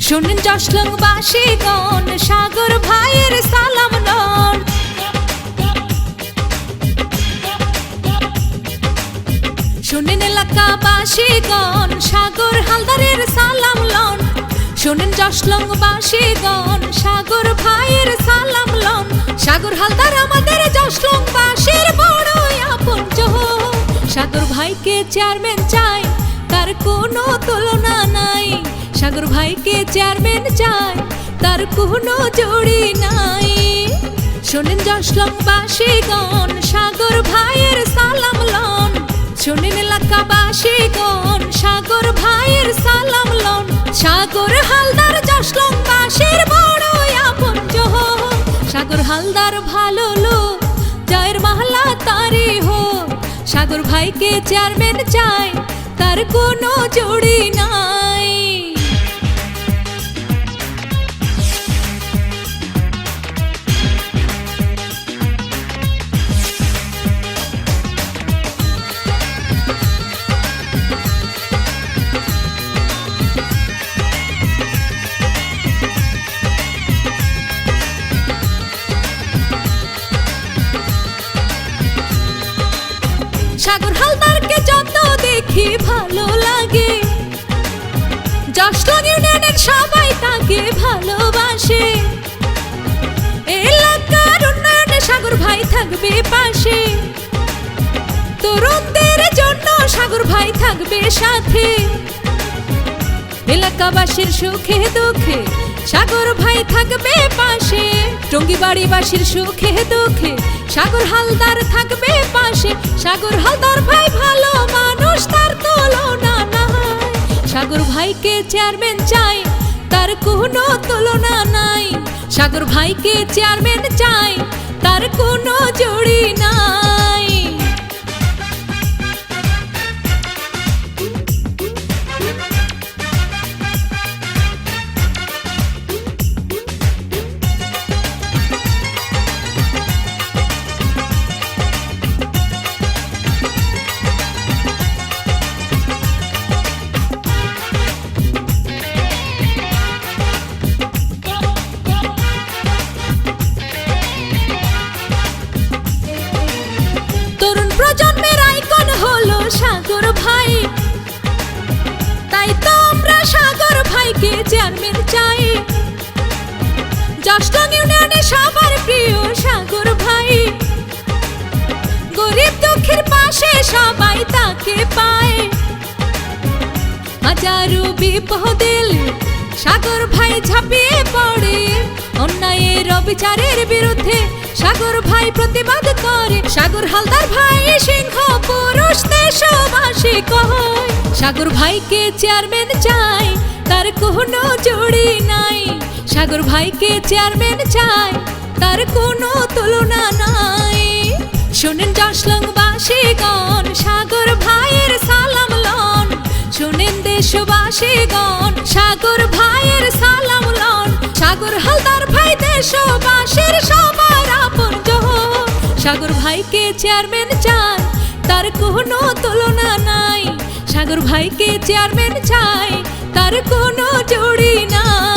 শোনেন জশলংবাসীগণ, সাগর ভাইয়ের সালাম লন। শোনেন এলাকাবাসীগণ, সাগর হালদারের সালাম লন। শোনেন জশলংবাসীগণ, সাগর ভাইয়ের সালাম লন। সাগর হালদার আমাদের জশলংবাসীর বড়ই আপনজন। সাগর ভাইকে চেয়ারম্যান চাই, তার কোনো তুলনা নাই। সাগর ভাইকে চেয়ারম্যান চাই, তার কোনো জুড়ি নাই। শোনেন জশলংবাসীগণ, সাগর ভাইয়ের সালাম লন। শোনেন এলাকাবাসীগণ, সাগর ভাইয়ের সালাম লন। সাগর হালদার জশলংবাসীর বড়ই আপনজন। সাগর হালদার ভালো লোক, জয়ের মাহলা তারি হোক। সাগর ভাইকে চেয়ারম্যান চাই, তার কোনো জুড়ি নাই। সাগর হালদারকে যত দেখি ভালো লাগে, জশলং ইউনিয়নের সবাই তাকে ভালোবাসে। এলাকার উন্নয়নে সাগর ভাই থাকবে পাশে, তরুণদের জন্য সাগর ভাই থাকবে সাথে। এলাকাবাসীর সুখে দুঃখে সাগর ভাই থাকবে পাশে। টঙ্গিবাড়িবাসীর সুখে দুঃখে সাগর হালদার থাকবে পাশে। সাগর হালদার ভাই ভালো মানুষ, তার তুলনা নাই। সাগর ভাইকে চেয়ারম্যান চাই, তার কোনো তুলনা নাই। সাগর ভাইকে চেয়ারম্যান চাই, তার কোনো জুড়ি নাই। তরুণ প্রজন্মের আইকন হলো সাগর ভাই, তাই তো আমরা সাগর ভাইকে চেয়ারম্যান চাই। জশলং ইউনিয়নে সবার প্রিয় সাগর ভাই, গরিব দুঃখীর পাশে সবাই তাকে পায়। হাজারো বিপদে সাগর ভাই ঝাঁপিয়ে পড়ে, অন্যায়ের অবিচারের বিরুদ্ধে সাগর ভাই প্রতিবাদ করে। সাগর হালদার ভাই সিংহ পুরুষ, দেশবাসী কয়। সাগর ভাইকে চেয়ারম্যান চাই, তার কোনো জুড়ি নাই। সাগর ভাইকে চেয়ারম্যান চাই, তার কোনো তুলনা নাই। শোনেন জশলংবাসীগণ, সাগর ভাইয়ের সালাম লন। শোনেন দেশবাসীগণ, সাগর ভাইয়ের সালাম লন। সাগর হালদার ভাই দেশবাসীর সবার আপনজন। সাগর ভাইকে চেয়ারম্যান চাই, তার কোনো তুলনা নাই। সাগর ভাইকে চেয়ারম্যান চাই, তার কোনো জুড়ি নাই।